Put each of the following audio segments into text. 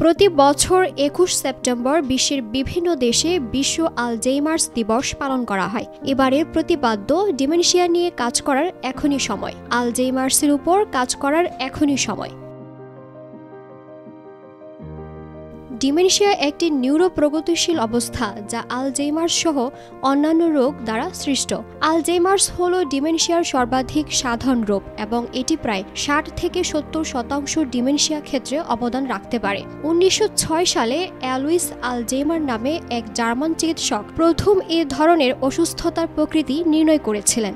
প্রতি বছর ২১ সেপ্টেম্বর বিশ্বের বিভিন্ন দেশে বিশ্ব আলঝেইমার্স দিবস পালন করা হয়। এবারের প্রতিপাদ্য ডিমেনশিয়া নিয়ে কাজ করার এখনই সময়। আলঝেইমার্সের উপর কাজ করার এখনই সময়। ডিমেনশিয়া একটি নিউরোপ্রগতিশীল অবস্থা যা আলঝেইমার্স সহ অন্যান্য রোগ দ্বারা সৃষ্ট। আলঝেইমার্স হল ডিমেনশিয়ার সর্বাধিক সাধারণ রোগ এবং এটি প্রায় ৬০ থেকে ৭০% ডিমেনশিয়া ক্ষেত্রে অবদান রাখতে পারে। ১৯০৬ সালে অ্যালোইস আলঝেইমার নামে এক জার্মান চিকিৎসক প্রথম এ ধরনের অসুস্থতার প্রকৃতি নির্ণয় করেছিলেন।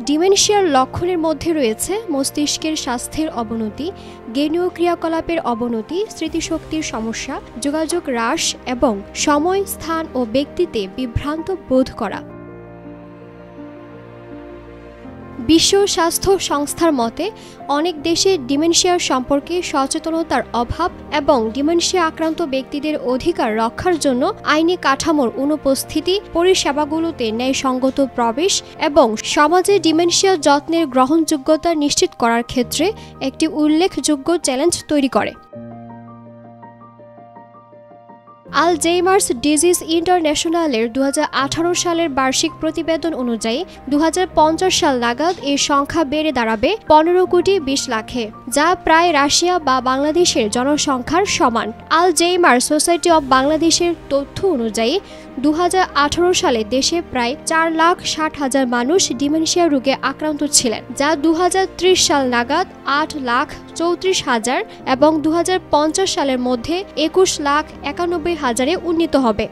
ডিমেনশিয়ার লক্ষণের মধ্যে রয়েছে মস্তিষ্কের স্বাস্থ্যের অবনতি, জ্ঞানীয় ক্রিয়াকলাপের অবনতি, স্মৃতিশক্তির সমস্যা, যোগাযোগ হ্রাস এবং সময়, স্থান ও ব্যক্তিতে বিভ্রান্ত বোধ করা। বিশ্ব স্বাস্থ্য সংস্থার মতে অনেক দেশে ডিমেনশিয়ার সম্পর্কে সচেতনতার অভাব এবং ডিমেনশিয়া আক্রান্ত ব্যক্তিদের অধিকার রক্ষার জন্য আইনি কাঠামোর অনুপস্থিতি, পরিষেবাগুলোতে ন্যায়সঙ্গত প্রবেশ এবং সমাজে ডিমেনশিয়া যত্নের গ্রহণযোগ্যতা নিশ্চিত করার ক্ষেত্রে একটি উল্লেখযোগ্য চ্যালেঞ্জ তৈরি করে। আলঝেইমার্স ডিজিজ ইন্টারন্যাশনালের ২০১৮ সালের বার্ষিক প্রতিবেদন অনুযায়ী ২০৫০ সাল নাগাদ এর সংখ্যা বেড়ে দাঁড়াবে ১৫,২০,০০,০০০, যা প্রায় রাশিয়া বা বাংলাদেশের জনসংখ্যার সমান। আলঝেইমার্স সোসাইটি অব বাংলাদেশের তথ্য অনুযায়ী ২০১৮ সালে দেশে প্রায় ৪,৬০,০০০ মানুষ ডিমেনশিয়া রোগে আক্রান্ত ছিলেন, যা ২০৩০ সাল নাগাদ ৮,৩৪,০০০ এবং ২০৫০ সালের মধ্যে ২১,৯১,০০০ উন্নীত হবে।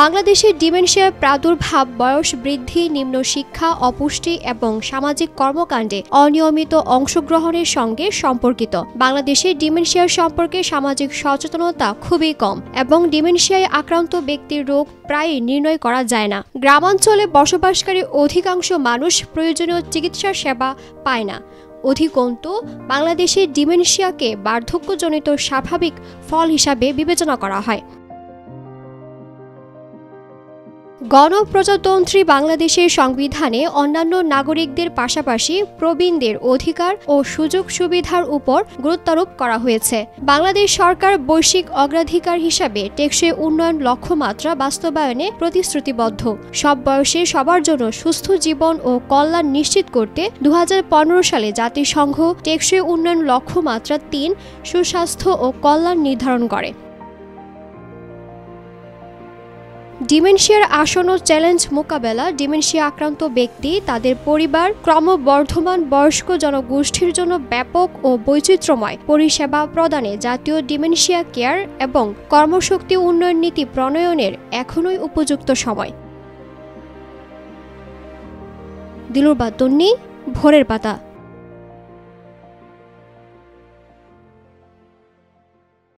বাংলাদেশের ডিমেনশিয়ার প্রাদুর্ভাব বয়স বৃদ্ধি, নিম্ন শিক্ষা, অপুষ্টি এবং সামাজিক কর্মকাণ্ডে অনিয়মিত অংশগ্রহণের সঙ্গে সম্পর্কিত। বাংলাদেশে ডিমেনশিয়ার সম্পর্কে সামাজিক সচেতনতা খুবই কম এবং ডিমেনশিয়ায় আক্রান্ত ব্যক্তির রোগ প্রায়ই নির্ণয় করা যায় না। গ্রামাঞ্চলে বসবাসকারী অধিকাংশ মানুষ প্রয়োজনীয় চিকিৎসা সেবা পায় না। অধিকন্তু বাংলাদেশে ডিমেনশিয়াকে বার্ধক্যজনিত স্বাভাবিক ফল হিসাবে বিবেচনা করা হয়। গণপ্রজাতন্ত্রী বাংলাদেশের সংবিধানে অন্যান্য নাগরিকদের পাশাপাশি প্রবীণদের অধিকার ও সুযোগ সুবিধার উপর গুরুত্বারোপ করা হয়েছে। বাংলাদেশ সরকার বৈশ্বিক অগ্রাধিকার হিসাবে টেকসই উন্নয়ন লক্ষ্যমাত্রা বাস্তবায়নে প্রতিশ্রুতিবদ্ধ। সব বয়সে সবার জন্য সুস্থ জীবন ও কল্যাণ নিশ্চিত করতে ২০১৫ সালে জাতিসংঘ টেকসই উন্নয়ন লক্ষ্যমাত্রা ৩ সুস্বাস্থ্য ও কল্যাণ নির্ধারণ করে। ডিমেনশিয়ার আসন্ন চ্যালেঞ্জ মোকাবেলা, ডিমেনশিয়া আক্রান্ত ব্যক্তি, তাদের পরিবার, ক্রমবর্ধমান বয়স্ক জনগোষ্ঠীর জন্য ব্যাপক ও বৈচিত্র্যময় পরিষেবা প্রদানে জাতীয় ডিমেনশিয়া কেয়ার এবং কর্মশক্তি উন্নয়ন নীতি প্রণয়নের এখনই উপযুক্ত সময়। দিলুর বাতুন্নি, ভোরের পাতা।